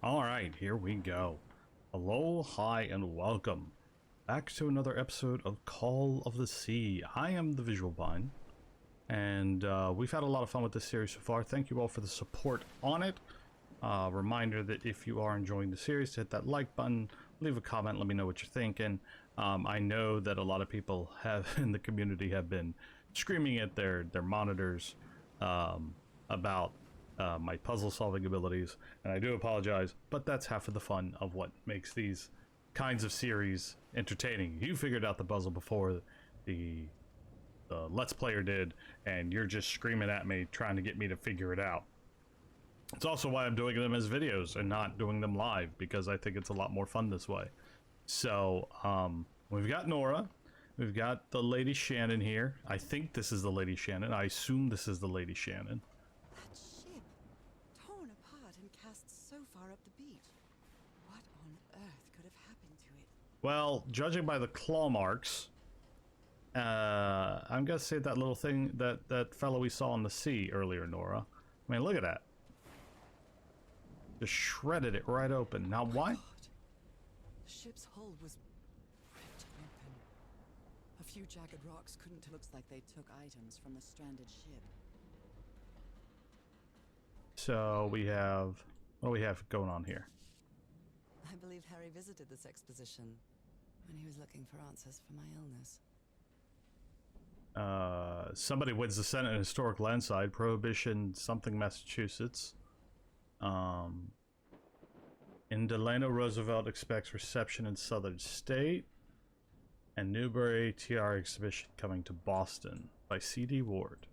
Alright, here we go. Hello, hi, and welcome back to another episode of Call of the Sea. I am the Visual Vine, and we've had a lot of fun with this series so far. Thank you all for the support on it. Reminder that if you are enjoying the series, hit that like button, leave a comment, let me know what you're thinking. I know that a lot of people have in the community have been screaming at their monitors about my puzzle solving abilities, and I do apologize, but that's half of the fun of what makes these kinds of series entertaining. You figured out the puzzle before the Let's Player did, and you're just screaming at me trying to get me to figure it out. It's also why I'm doing them as videos and not doing them live, because I think it's a lot more fun this way. So, we've got Nora, we've got the Lady Shannon here. I think this is the Lady Shannon. I assume this is the Lady Shannon. That ship, torn apart and cast so far up the beach. What on earth could have happened to it? Well, judging by the claw marks, I'm gonna say that little thing, that fellow we saw in the sea earlier, Nora. I mean, look at that. Just shredded it right open. Now, why? God. The ship's hull was ripped open. A few jagged rocks couldn't. Looks like they took items from the stranded ship. So we have, what do we have going on here? I believe Harry visited this exposition when he was looking for answers for my illness. Somebody wins the Senate in Historic Landside, Prohibition, something, Massachusetts. In Delano, Roosevelt expects reception in Southern State. And Newbury TR exhibition coming to Boston by C.D. Ward.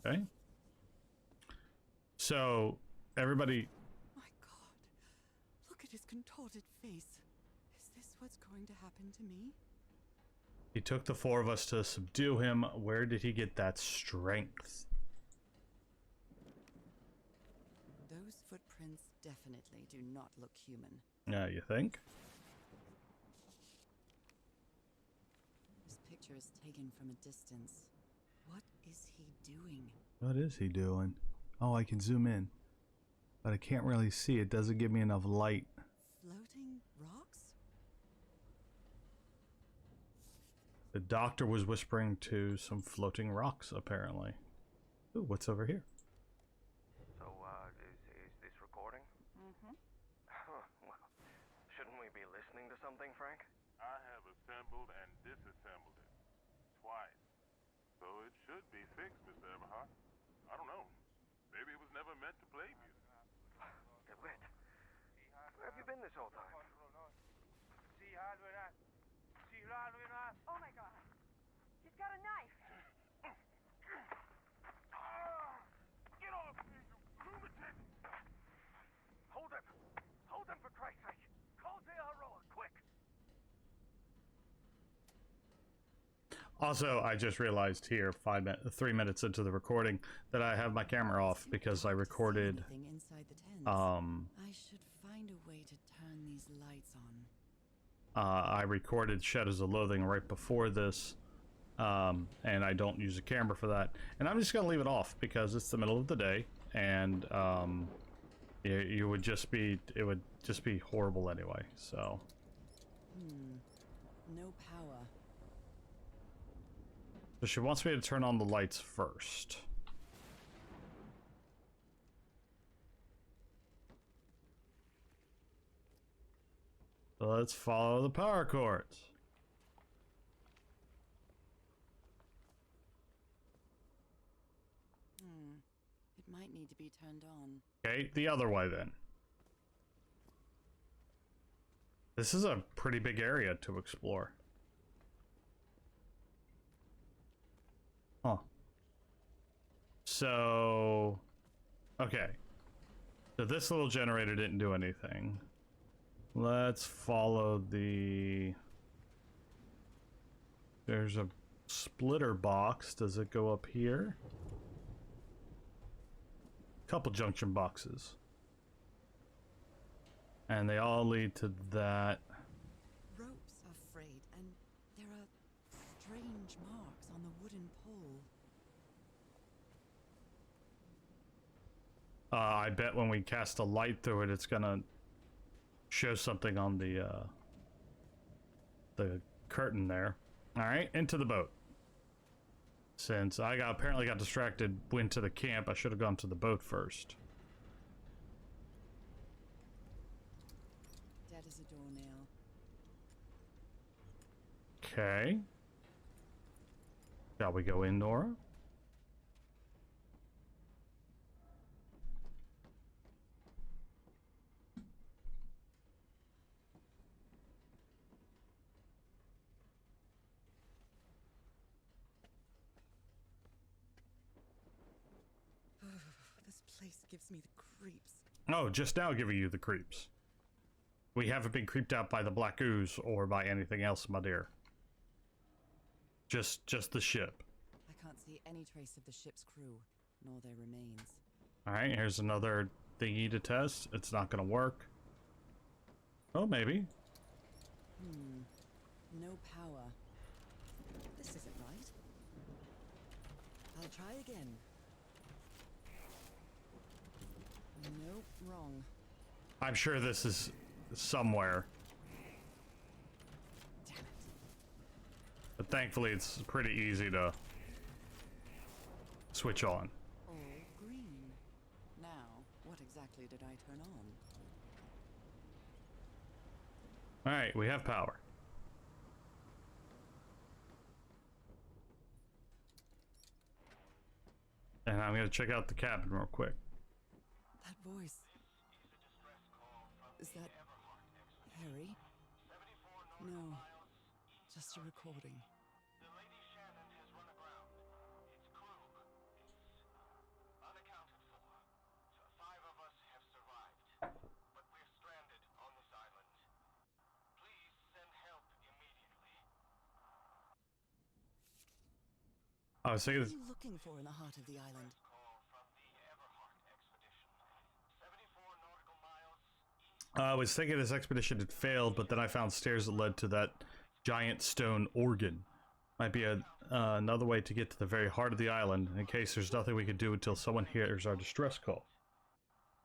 Okay. So, everybody... My God, look at his contorted face. Is this what's going to happen to me? He took the four of us to subdue him. Where did he get that strength? Those footprints definitely do not look human. Yeah, you think? This picture is taken from a distance. What is he doing? What is he doing? Oh, I can zoom in. But I can't really see. It doesn't give me enough light. Floating rocks? The doctor was whispering to some floating rocks, apparently. Ooh, what's over here? So, is this recording? Mm-hmm. Well, shouldn't we be listening to something, Frank? I have assembled and disassembled it twice. So it should be fixed, Mr. Everhart. I don't know. Maybe it was never meant to play music. DeWitt, where have you been this whole time? Oh my god. He's got a knife. Get off me, you lunatic! Hold him! Hold him, for Christ's sake! Call Zeharoa, quick! Also, I just realized here, 3 minutes into the recording, that I have my camera off because I recorded, Inside the tent. I should find a way to turn these lights on. I recorded Shadows of Loathing right before this, and I don't use a camera for that. And I'm just gonna leave it off because it's the middle of the day, and it would just be horrible anyway. So. No power. So she wants me to turn on the lights first. So let's follow the power cords. It might need to be turned on. Okay, the other way then. This is a pretty big area to explore. Huh. So... okay. So this little generator didn't do anything. Let's follow the... there's a splitter box. Does it go up here? Couple junction boxes. And they all lead to that. Ropes are frayed, and there are strange marks on the wooden pole. I bet when we cast a light through it, it's gonna show something on the curtain there. All right, into the boat. Since I apparently got distracted, went to the camp, I should have gone to the boat first. Dead as a doornail. Okay. Shall we go in, Nora? This place gives me the creeps. Oh, just now giving you the creeps. We haven't been creeped out by the black ooze or by anything else, my dear. Just the ship. I can't see any trace of the ship's crew, nor their remains. Alright, here's another thingy to test. It's not gonna work. Oh, maybe. No power. This isn't right. I'll try again. Nope, wrong. I'm sure this is somewhere. Damn it. But thankfully it's pretty easy to switch on. All green. Now, what exactly did I turn on? Alright, we have power. And I'm gonna check out the cabin real quick. That voice. Is that Harry? No, just a recording. The Lady Shannon has run aground. Its crew is unaccounted for. 5 of us have survived, but we're stranded on this island. Please send help immediately. I was thinking What this. are you looking for in the heart of the island? Call from the Everhart expedition. 74 nautical miles east. I was thinking this expedition had failed, but then I found stairs that led to that giant stone organ. Might be another way to get to the very heart of the island, in case there's nothing we can do until someone hears our distress call.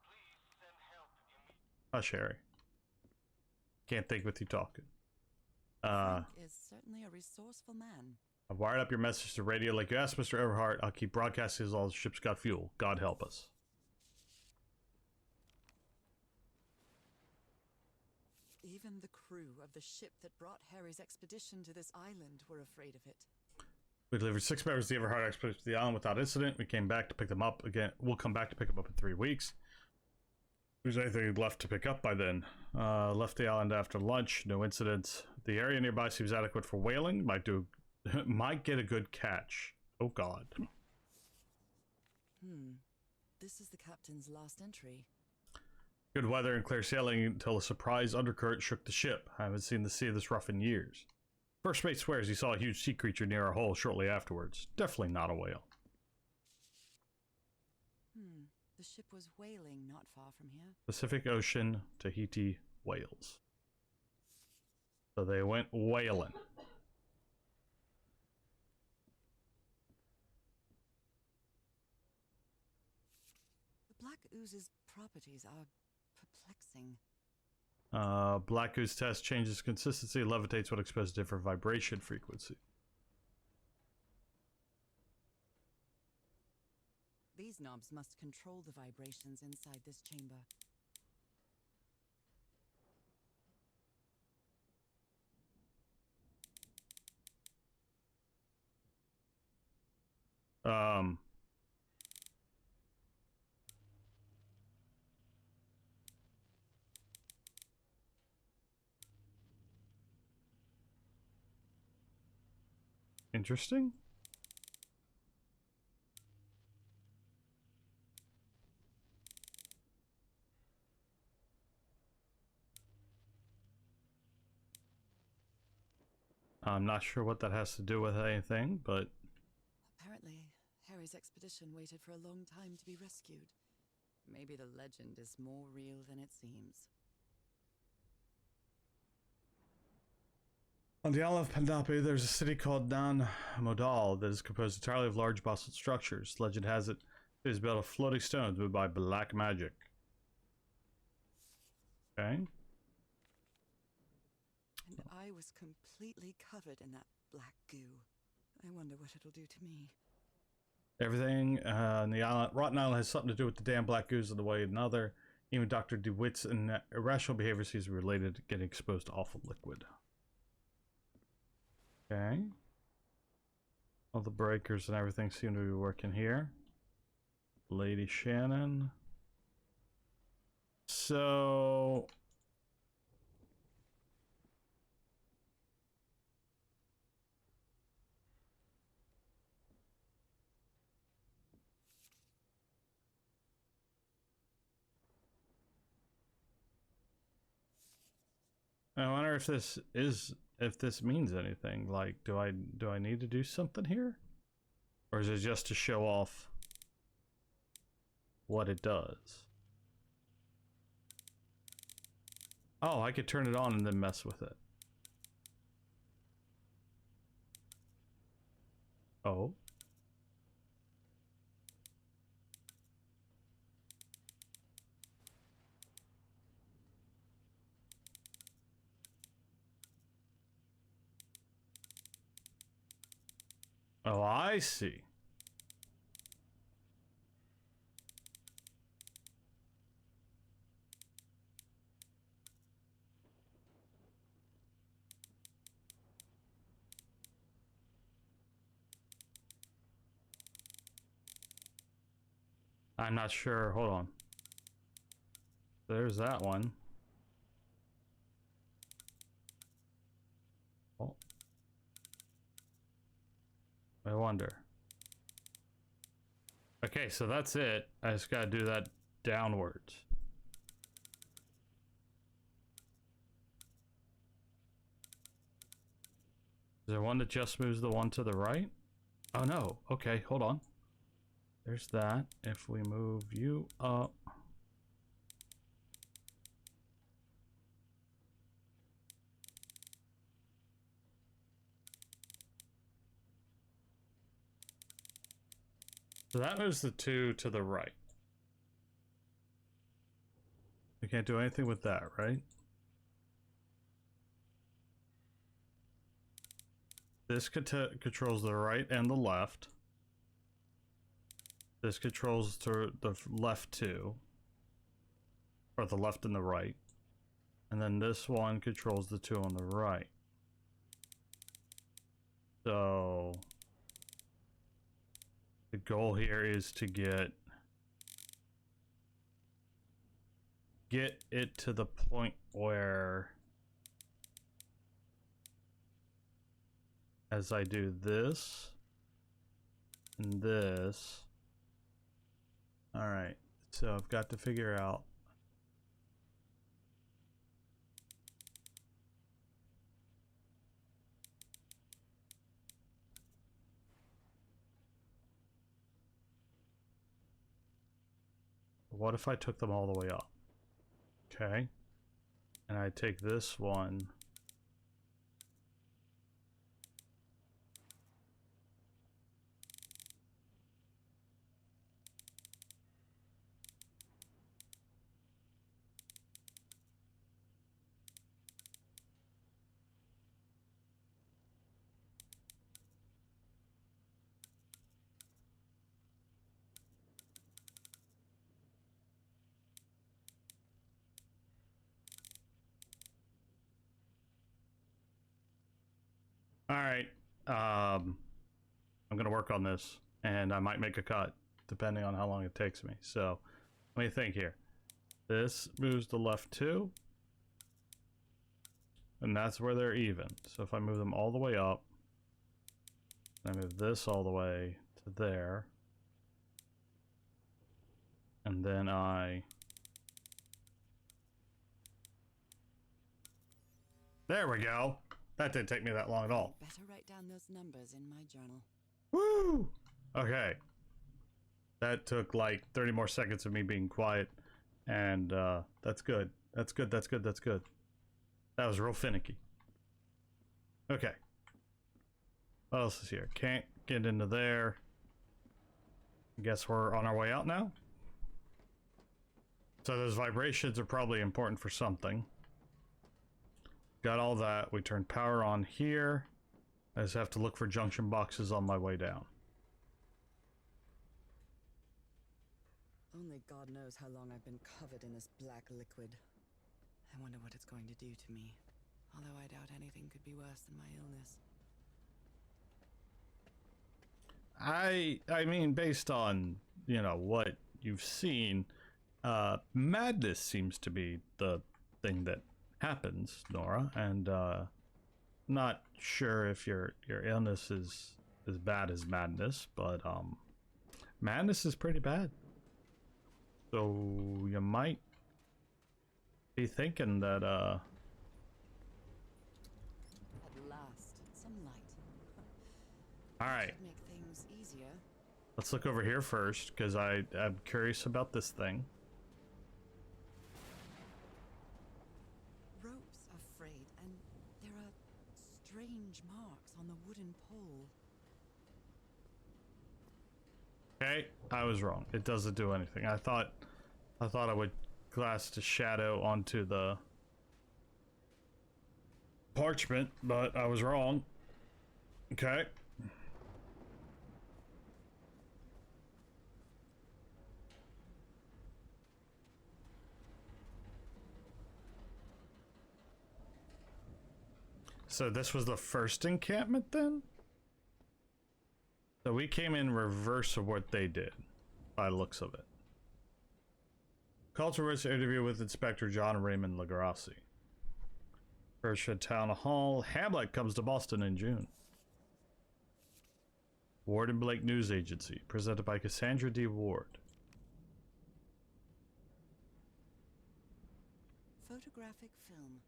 Please send help immediately. Hush, Harry. Can't think with you talking. Frank is certainly a resourceful man. I've wired up your message to radio like you asked, Mr. Everhart. I'll keep broadcasting as all the ships got fuel. God help us. Even the crew of the ship that brought Harry's expedition to this island were afraid of it. We delivered 6 members of the Everhart expedition to the island without incident. We came back to pick them up again. We'll come back to pick them up in 3 weeks. If there's anything left to pick up by then. Left the island after lunch. No incidents. The area nearby seems adequate for whaling. Might get a good catch. Oh God. This is the captain's last entry. Good weather and clear sailing until a surprise undercurrent shook the ship. I haven't seen the sea this rough in years. First mate swears he saw a huge sea creature near our hull shortly afterwards. Definitely not a whale. The ship was whaling not far from here. Pacific Ocean, Tahiti, Wales. So they went whaling. The Black Ooze's properties are perplexing. Black Ooze test changes consistency, levitates when exposed to different vibration frequency. These knobs must control the vibrations inside this chamber. Interesting. I'm not sure what that has to do with anything, but Apparently, Harry's expedition waited for a long time to be rescued. Maybe the legend is more real than it seems. on the island of Pandapi, there's a city called Nan Modal that is composed entirely of large basalt structures. Legend has it is built of floating stones moved by black magic. Okay. eye was completely covered in that black goo. I wonder what it'll do to me. Everything on the island, Rotten Island, has something to do with the damn black ooze in the way of another. Even Dr. DeWitt's irrational behavior seems related to getting exposed to awful liquid. Okay. All the breakers and everything seem to be working here. Lady Shannon. So... I wonder if this means anything. Like, do I need to do something here? Or is it just to show off what it does? Oh, I could turn it on and then mess with it. Oh. Oh, I see. I'm not sure. Hold on. There's that one. Oh. I wonder. Okay, so that's it. I just gotta do that downwards. Is there one that just moves the one to the right? Oh no. Okay, hold on. There's that. If we move you up. So that moves the 2 to the right. We can't do anything with that, right? This controls the right and the left. This controls to the left 2. Or the left and the right. And then this one controls the 2 on the right. So... the goal here is to get it to the point where as I do this and this. All right, so I've got to figure out what if I took them all the way up. Okay, and I take this one. All right, I'm gonna work on this, and I might make a cut depending on how long it takes me. So let me think here. This moves the left 2, and that's where they're even. So if I move them all the way up, I move this all the way to there, and then there we go. That didn't take me that long at all. Better write down those numbers in my journal. Woo! Okay. That took like 30 more seconds of me being quiet, and that's good. That's good, that's good, that's good. That was real finicky. Okay. What else is here? Can't get into there. Guess we're on our way out now. So those vibrations are probably important for something. Got all that. We turned power on here. I just have to look for junction boxes on my way down. Only God knows how long I've been covered in this black liquid. I wonder what it's going to do to me. Although I doubt anything could be worse than my illness. I mean, based on, you know, what you've seen, madness seems to be the thing that happens, Nora, and not sure if your illness is as bad as madness, but madness is pretty bad. So you might be thinking that At last, some light. all right, Should make things easier. let's look over here first, because I'm curious about this thing. Ropes are frayed, and there are strange marks on the wooden pole. Okay, I was wrong. It doesn't do anything. I thought I would cast a shadow onto the parchment, but I was wrong. Okay. So this was the first encampment then? So we came in reverse of what they did, by the looks of it. Call to arrest interview with Inspector John Raymond Lagrassi. Birchwood Town Hall. Hamlet comes to Boston in June. Ward and Blake News Agency, presented by Cassandra D. Ward. Photographic film.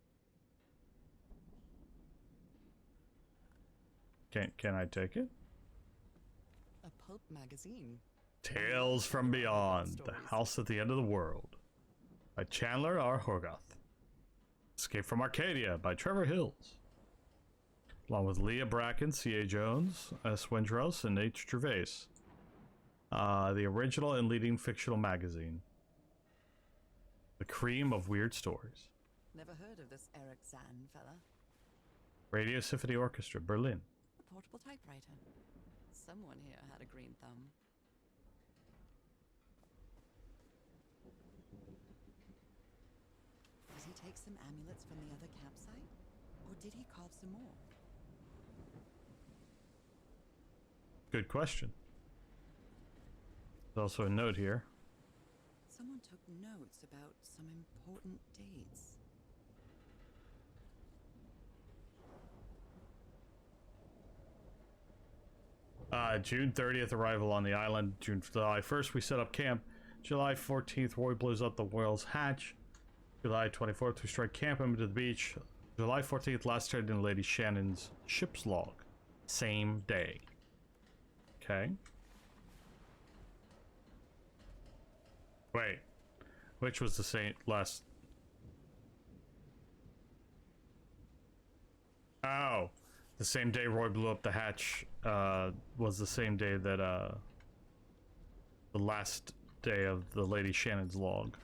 Can I take it? A pulp magazine. Tales from Beyond, The House at the End of the World, by Chandler R. Horgath. Escape from Arcadia, by Trevor Hills. Along with Leah Bracken, C.A. Jones, S. Windros, and H. Gervais. The original and leading fictional magazine. The cream of weird stories. Never heard of this Eric Zahn fella. Radio Symphony Orchestra, Berlin. A portable typewriter. Someone here had a green thumb. Did he take some amulets from the other campsite? Or did he carve some more? Good question. There's also a note here. Someone took notes about some important dates. June 30th, arrival on the island. July 1st, we set up camp. July 14th, Roy blows up the whale's hatch. July 24th, we strike camp into the beach. July 14th, last heard in Lady Shannon's ship's log. Same day. Okay. Wait. Which was the same last... Oh. The same day Roy blew up the hatch was the same day that the last day of the Lady Shannon's log.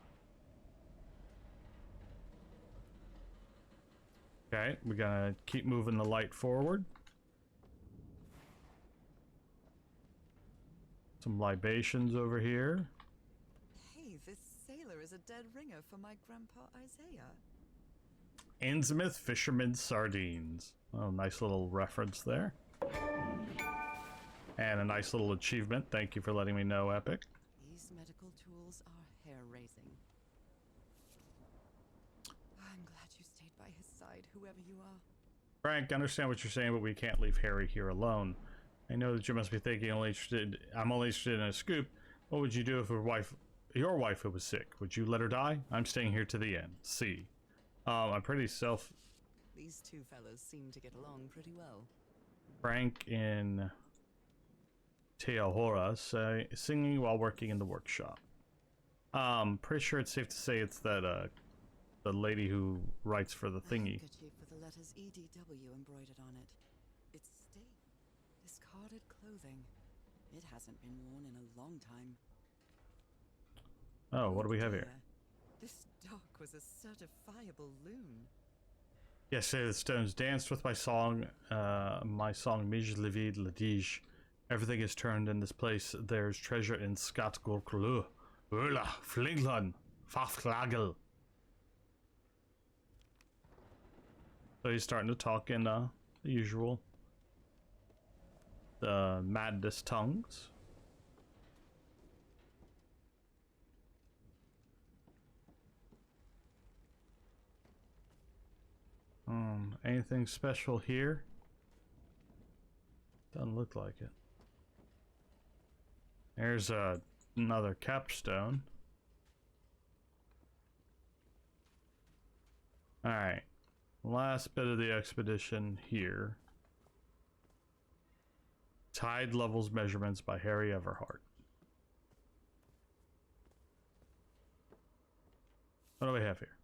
Okay, we're gonna keep moving the light forward. Some libations over here. Hey, this sailor is a dead ringer for my grandpa Isaiah. Innsmouth Fisherman's Sardines. Oh, nice little reference there. And a nice little achievement. Thank you for letting me know, Epic. These medical tools are hair-raising. I'm glad you stayed by his side, whoever you are. Frank, I understand what you're saying, but we can't leave Harry here alone. I know that you must be thinking I'm only interested in a scoop. What would you do if your wife who was sick? Would you let her die? I'm staying here to the end. See. I'm pretty These two fellas seem to get along pretty well. Frank in Teahora singing while working in the workshop. Pretty sure it's safe to say it's that the lady who writes for the thingy. A handkerchief with the letters EDW embroidered on it. It's discarded clothing. It hasn't been worn in a long time. Oh, what do we have here? Dear, this dock was a certifiable loon. Yesterday the stones danced with my song Mij Levid Ladige. Everything is turned in this place. There's treasure in Skat Gorklu. Ula, Flinglan, Fafklagel. So he's starting to talk in the usual madness tongues. Anything special here? Doesn't look like it. There's another capstone. Alright. Last bit of the expedition here. Tide levels measurements by Harry Everhart. What do we have here?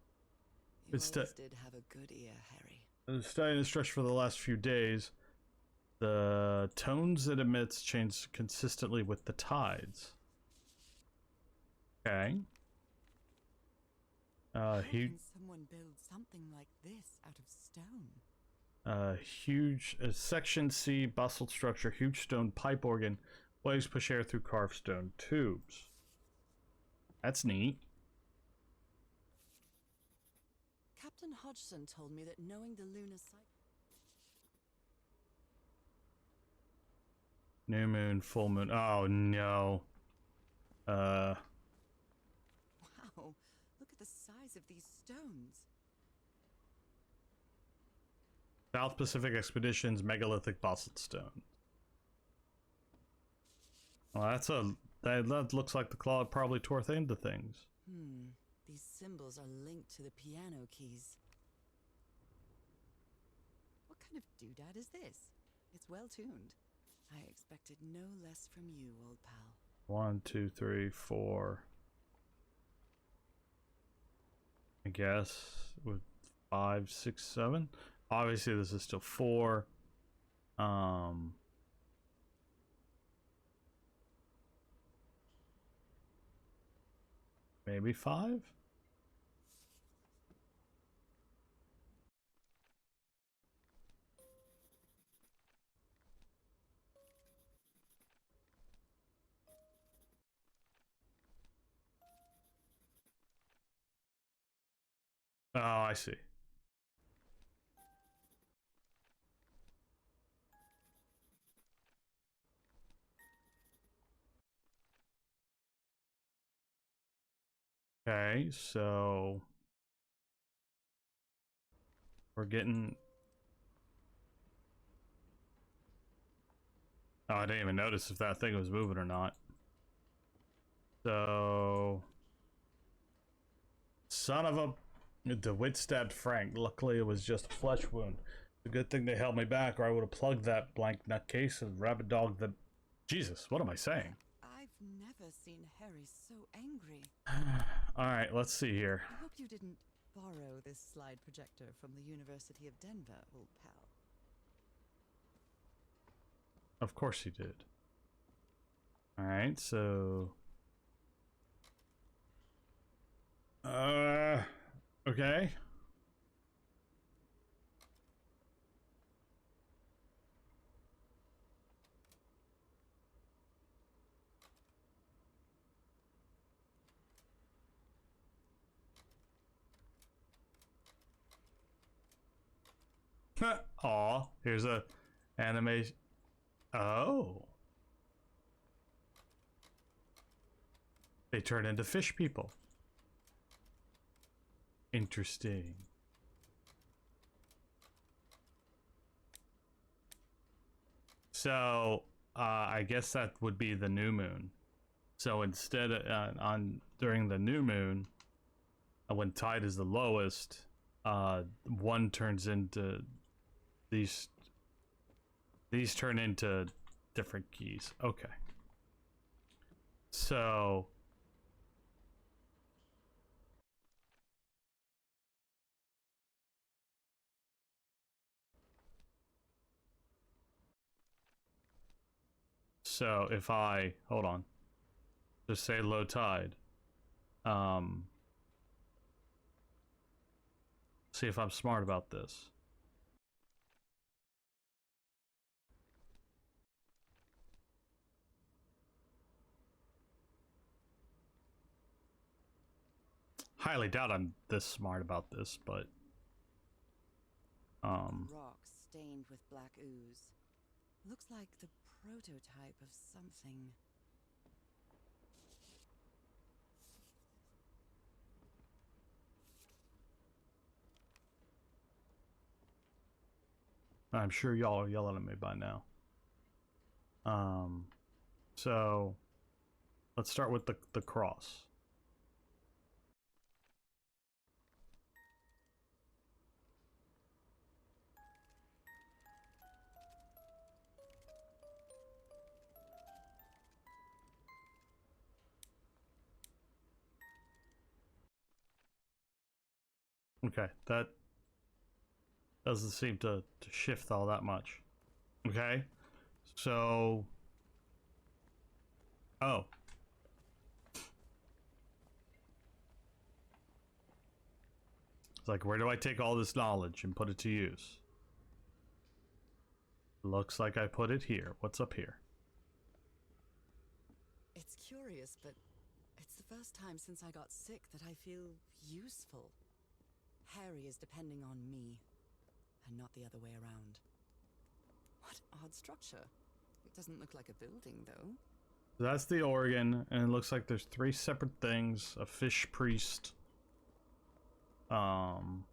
You It's always did have a good ear, Harry. Studying the structure for the last few days. The tones it emits change consistently with the tides. Okay. How can someone build something like this out of stone? Huge section C basalt structure, huge stone pipe organ. Waves push air through carved stone tubes. That's neat. Captain Hodgson told me that knowing the lunar cycle. New moon, full moon. Oh no. Wow, look at the size of these stones. South Pacific Expeditions megalithic basalt stone. Well, that looks like the claw probably tore into things. These symbols are linked to the piano keys. What kind of doodad is this? It's well tuned. I expected no less from you, old pal. 1, 2, 3, 4. I guess with 5, 6, 7. Obviously, this is still 4. Maybe 5. Oh, I see. Okay, so we're getting. Oh, I didn't even notice if that thing was moving or not. So, son of a. DeWitt stabbed Frank. Luckily, it was just a flesh wound. It's a good thing they held me back, or I would have plugged that blank nutcase and rabid dog the. Jesus, what am I saying? I've never seen Harry so angry. Alright, let's see here. I hope you didn't borrow this slide projector from the University of Denver, old pal. Of course he did. Alright, so. Okay. Aw, here's a animation. Oh. They turn into fish people. Interesting. So, I guess that would be the new moon. So instead, during the new moon, when tide is the lowest, one turns into these turn into different keys. Okay. So if I hold on, just say low tide, See if I'm smart about this. Highly doubt I'm this smart about this, but Rocks stained with black ooze. Looks like the prototype of something. I'm sure y'all are yelling at me by now. So let's start with the cross. Okay, that doesn't seem to shift all that much. Okay, so... Oh. It's like, where do I take all this knowledge and put it to use? Looks like I put it here. What's up here? It's curious, but it's the first time since I got sick that I feel useful. Harry is depending on me, and not the other way around. What odd structure. It doesn't look like a building, though. That's the organ, and it looks like there's 3 separate things. A fish priest. And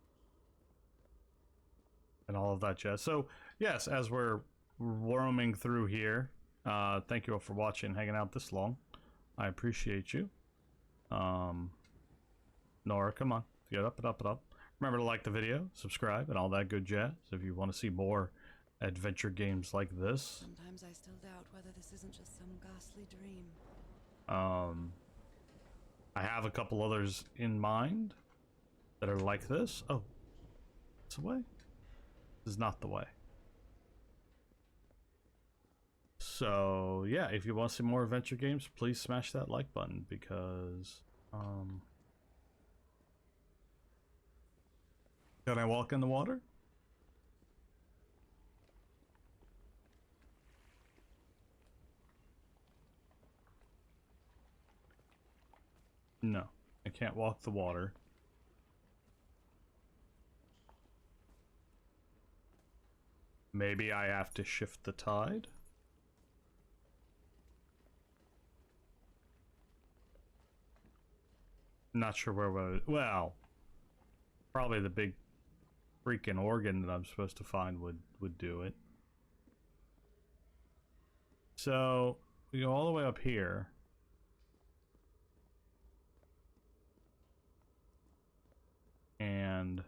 all of that jazz. So, yes, as we're roaming through here, thank you all for watching, hanging out this long. I appreciate you. Nora, come on. Get up and up and up. Remember to like the video, subscribe, and all that good jazz if you want to see more adventure games like this. Sometimes I still doubt whether this isn't just some ghastly dream. I have a couple others in mind that are like this. Oh, it's the way. This is not the way. So yeah, if you want to see more adventure games, please smash that like button because can I walk in the water? No, I can't walk the water. Maybe I have to shift the tide? Not sure where we're... Well, probably the big freaking organ that I'm supposed to find would do it. So, we go all the way up here. And...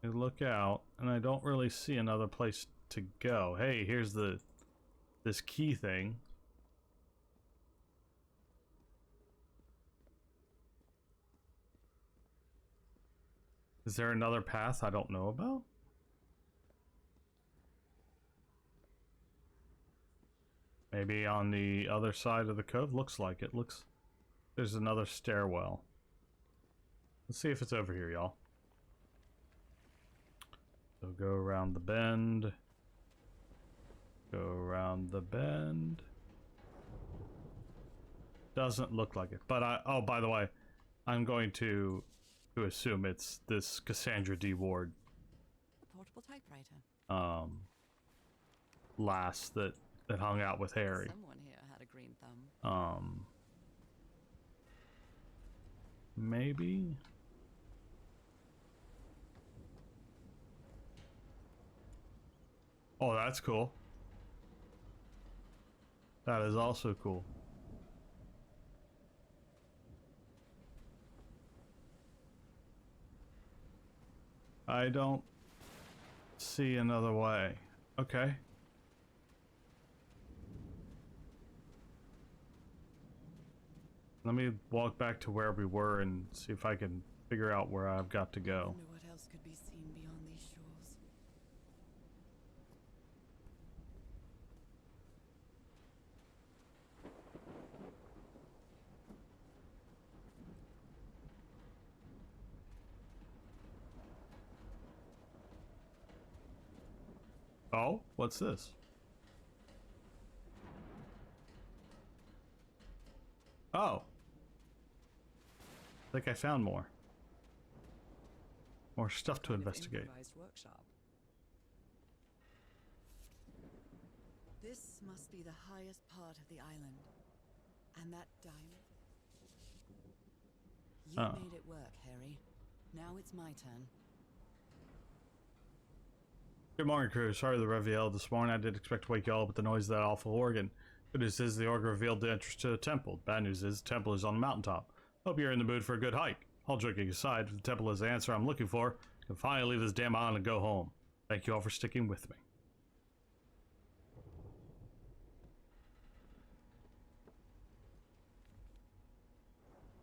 I look out, and I don't really see another place to go. Hey, here's this key thing. Is there another path I don't know about? Maybe on the other side of the cove? Looks like it. There's another stairwell. Let's see if it's over here, y'all. So go around the bend. Go around the bend. Doesn't look like it. But oh, by the way, I'm going to assume it's this Cassandra D. Ward A portable typewriter. lass that hung out with Harry. Someone here had a green thumb. Maybe. Oh, that's cool. That is also cool. I don't see another way. Okay. Let me walk back to where we were and see if I can figure out where I've got to I go. wonder what else could be seen beyond these shores. Oh, what's this? Oh. I think I found more. More stuff to Kind of investigate. improvised workshop. This must be the highest part of the island. And that diamond. You Oh. made it work, Harry. Now it's my turn. Good morning, crew. Sorry the reveal this morning. I did expect to wake you all up with the noise of that awful organ. Good news is the organ revealed the entrance to the temple. Bad news is the temple is on the mountaintop. Hope you're in the mood for a good hike. All joking aside, if the temple is the answer I'm looking for, I can finally leave this damn island and go home. Thank you all for sticking with me.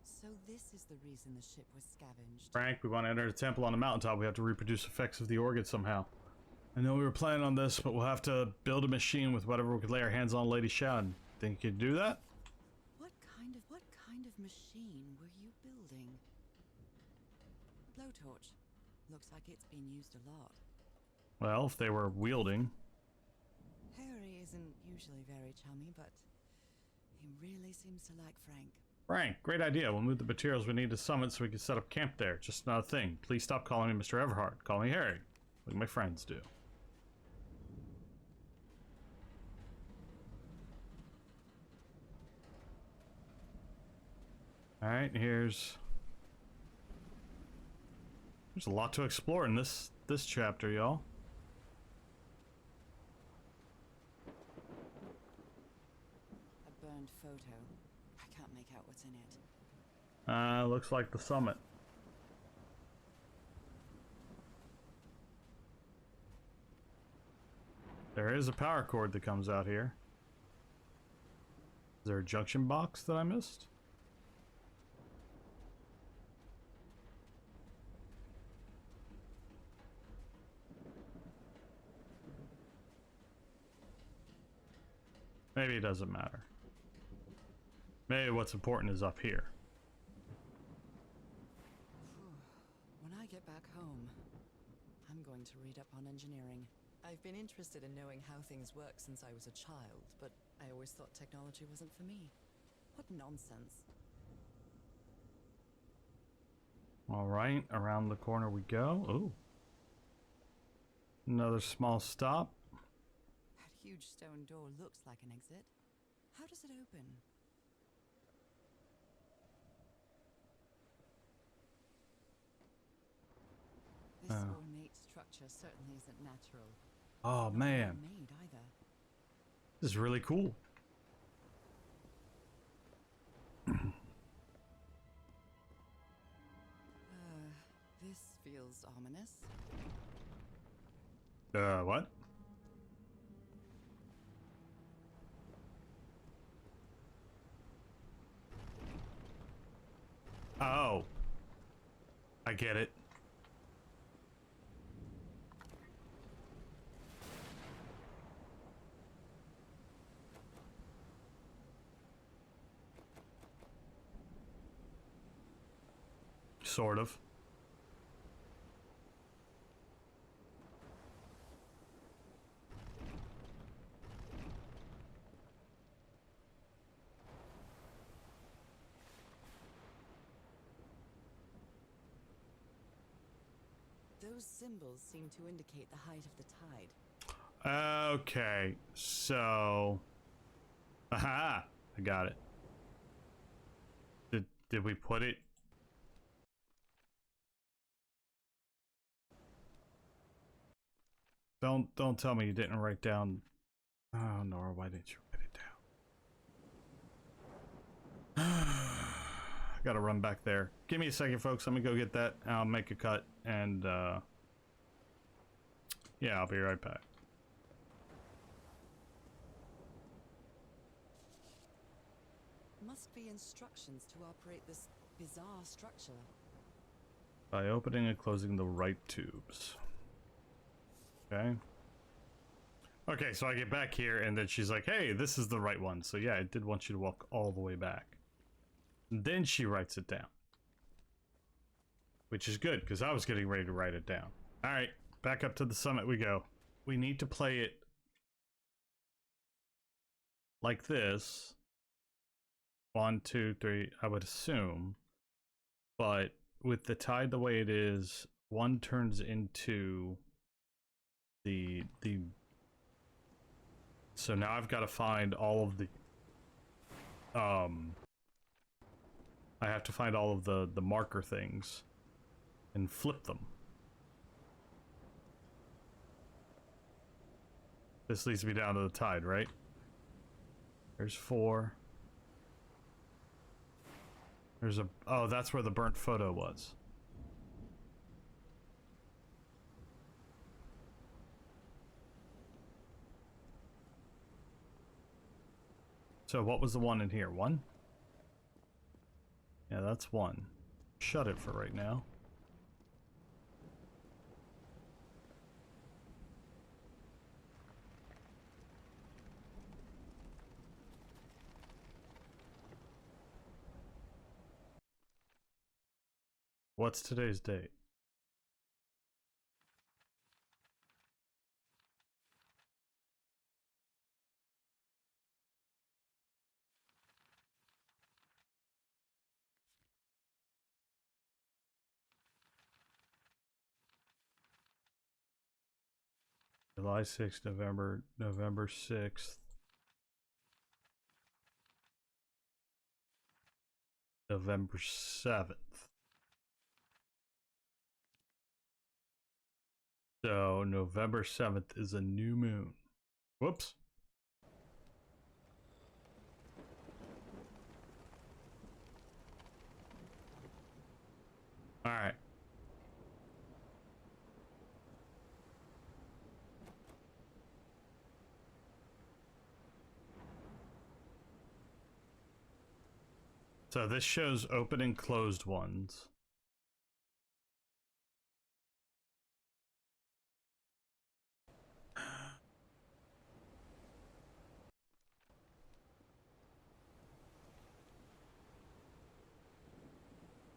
So this is the reason the ship was scavenged. Frank, we want to enter the temple on the mountaintop. We have to reproduce effects of the organ somehow. I know we were planning on this, but we'll have to build a machine with whatever we could lay our hands on Lady Shad. Think you could do that? What kind of machine were you building? Blowtorch. Looks like it's been used a lot. Well, if they were wielding. Harry isn't usually very chummy, but he really seems to like Frank. Frank, great idea. We'll move the materials we need to Summit so we can set up camp there. Just another thing. Please stop calling me Mr. Everhart. Call me Harry, like my friends do. Alright, there's a lot to explore in this chapter, y'all. A burned photo. I can't make out what's in it. Looks like the summit. There is a power cord that comes out here. Is there a junction box that I missed? Maybe it doesn't matter. Maybe what's important is up here. When I get back home, I'm going to read up on engineering. I've been interested in knowing how things work since I was a child, but I always thought technology wasn't for me. What nonsense. Alright, around the corner we go. Ooh. Another small stop. That huge stone door looks like an exit. How does it open? This ornate structure certainly isn't natural. Oh Not man, made either. this is really cool. This feels ominous. What? Oh. I get it. Sort of. Those symbols seem to indicate the height of the tide. Okay, so... Aha! I got it. Did we put it? Don't tell me you didn't write down... Oh, Nora, why didn't you write it down? I gotta run back there. Give me a second, folks. Let me go get that. I'll make a cut, and, yeah, I'll be right back. Must be instructions to operate this bizarre structure. By opening and closing the right tubes. Okay. Okay, so I get back here, and then she's like, hey, this is the right one. So yeah, it did want you to walk all the way back. And then she writes it down. Which is good, because I was getting ready to write it down. Alright, back up to the summit we go. we need to play it like this. 1, 2, 3, I would assume. But with the tide the way it is, one turns into the so now I've got to find all of the I have to find all of the marker things and flip them. This leads me down to the tide, right? There's 4. There's a... Oh, that's where the burnt photo was. So what was the one in here? 1? Yeah, that's 1. Shut it for right now. What's today's date? July 6th, November 6th. November 7th. So November 7th is a new moon. Whoops. All right. So this shows open and closed ones.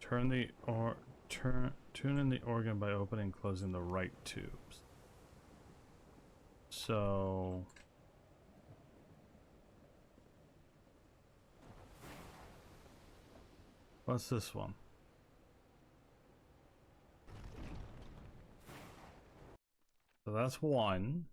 Tune in the organ by opening and closing the right tubes. So what's this one? So that's 1.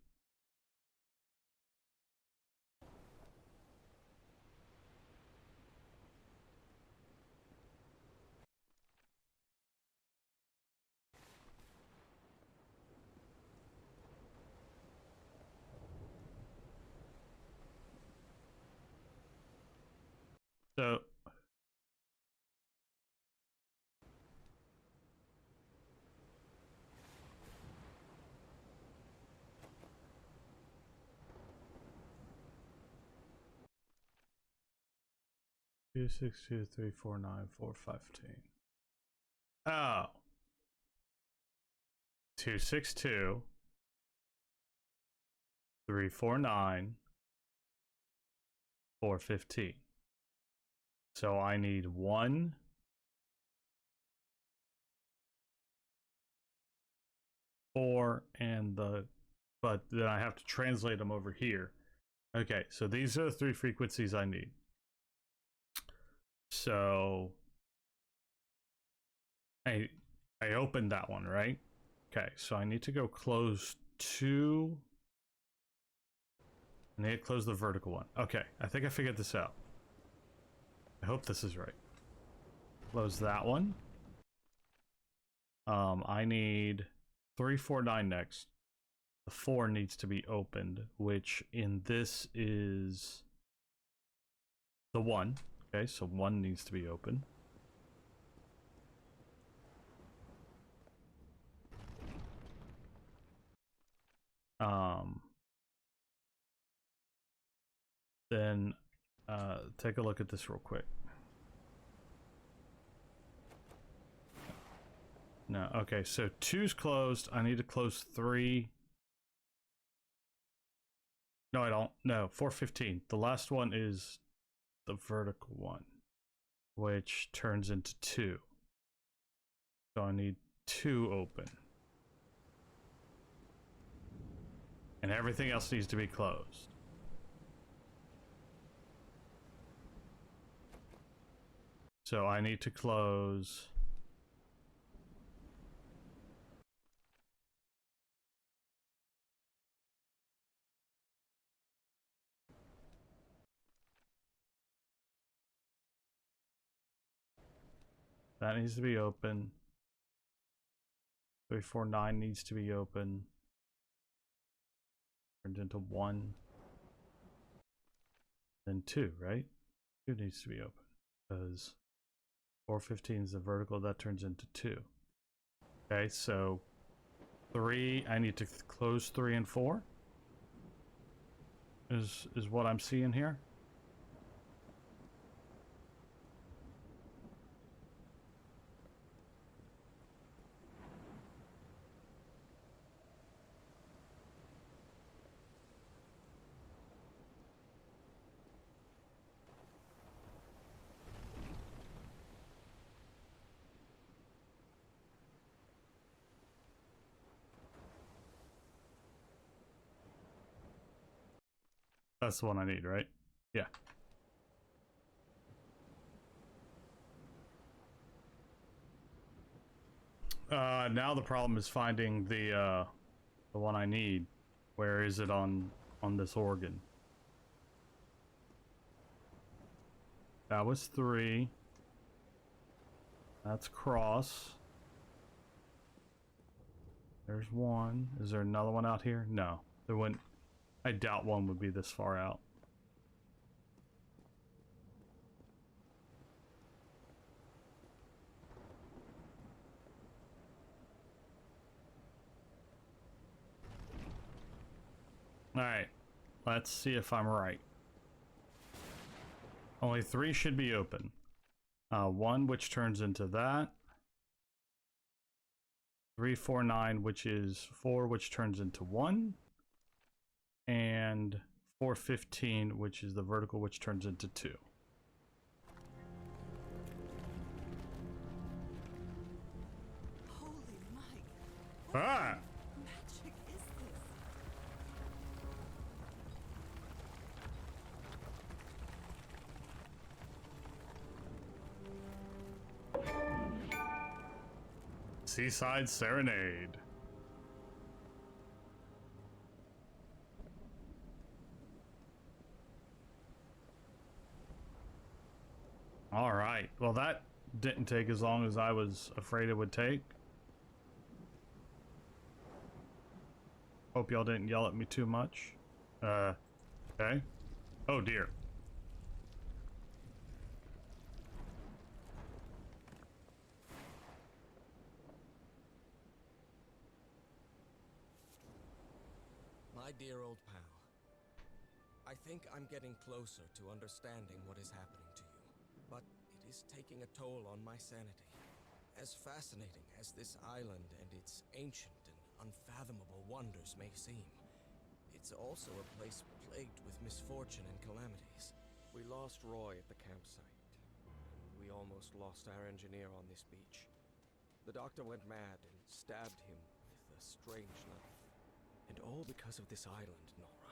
So 2, 6, 2, 3, 4, 9, 4, 15. Oh. 2, 6, 2, 3, 4, 9, 4, 15. So I need 1, 4, and but then I have to translate them over here. Okay, so these are the 3 frequencies I need. So I opened that one, right? Okay, so I need to go close 2. I need to close the vertical one. Okay, I think I figured this out. I hope this is right. Close that one. I need 3, 4, 9 next. The 4 needs to be opened, which in this is the 1. Okay, so 1 needs to be open. Then take a look at this real quick. No, okay, so 2's closed. I need to close 3. No, I don't. No, 415. The last one is the vertical one, which turns into 2. So I need 2 open. And everything else needs to be closed. So I need to close. That needs to be open. 349 needs to be open. Turns into 1. Then 2, right? 2 needs to be open. Because 415 is the vertical, that turns into 2. Okay, so 3, I need to close 3 and 4. Is what I'm seeing here. That's the one I need, right? Yeah. Now the problem is finding the one I need. Where is it on this organ? That was 3. That's cross. There's 1. Is there another one out here? No. There wouldn't. I doubt one would be this far out. Alright. Let's see if I'm right. Only 3 should be open. 1 which turns into that. 349 which is 4 which turns into 1. And 415 which is the vertical which turns into 2. Holy Mike! Ah! Magic is this? Seaside Serenade. All right. Well, that didn't take as long as I was afraid it would take. Hope y'all didn't yell at me too much. Okay. Oh dear. My dear old pal, I think I'm getting closer to understanding what is happening to you, but it is taking a toll on my sanity. As fascinating as this island and its ancient and unfathomable wonders may seem, it's also a place plagued with misfortune and calamities. We lost Roy at the campsite, and we almost lost our engineer on this beach. The doctor went mad and stabbed him with a strange knife. And all because of this island, Nora.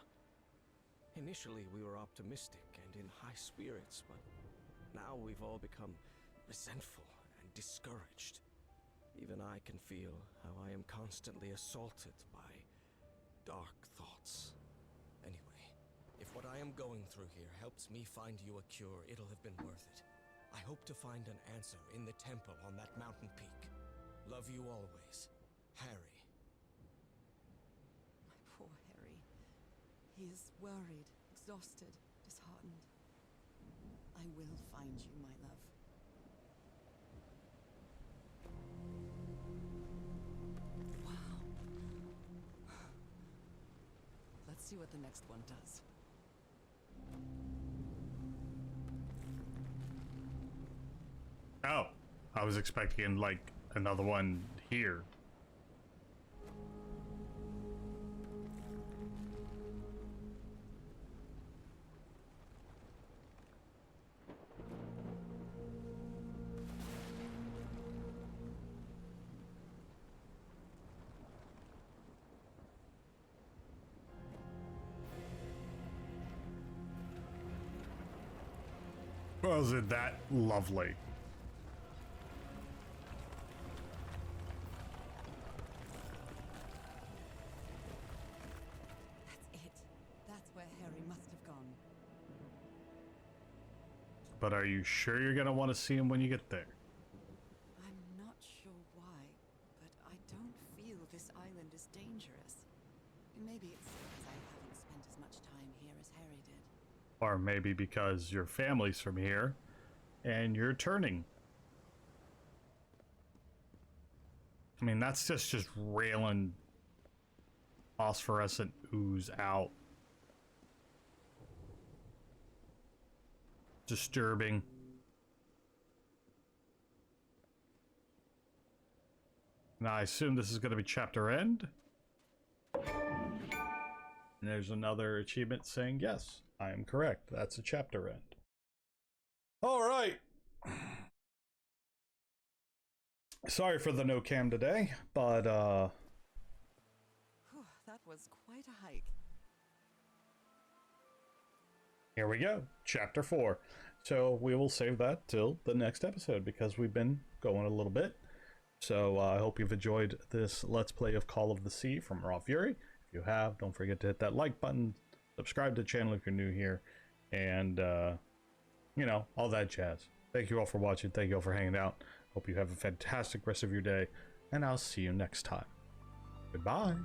Initially, we were optimistic and in high spirits, but now we've all become resentful and discouraged. Even I can feel how I am constantly assaulted by dark thoughts. Anyway, if what I am going through here helps me find you a cure, it'll have been worth it. I hope to find an answer in the temple on that mountain peak. Love you always, Harry. Poor Harry. He is worried, exhausted, disheartened. I will find you, my love. Wow. Let's see what the next one does. Oh, I was expecting like another one here. wasn't that lovely? That's it. That's where Harry must have gone. But are you sure you're gonna want to see him when you get there? I'm not sure why, but I don't feel this island is dangerous. Maybe it's because I haven't spent as much time here as Harry did. Or maybe because your family's from here and you're turning. I mean, that's just railing phosphorescent ooze out. Disturbing. Now, I assume this is going to be chapter end. And there's another achievement saying, yes, I am correct. That's a chapter end. All right. Sorry for the no cam today, but Whew, that was quite a hike. here we go. Chapter 4. So we will save that till the next episode because we've been going a little bit. So I hope you've enjoyed this Let's Play of Call of the Sea from Raw Fury. If you have, don't forget to hit that like button, subscribe to the channel if you're new here, and, you know, all that jazz. Thank you all for watching. Thank you all for hanging out. Hope you have a fantastic rest of your day, and I'll see you next time. Goodbye.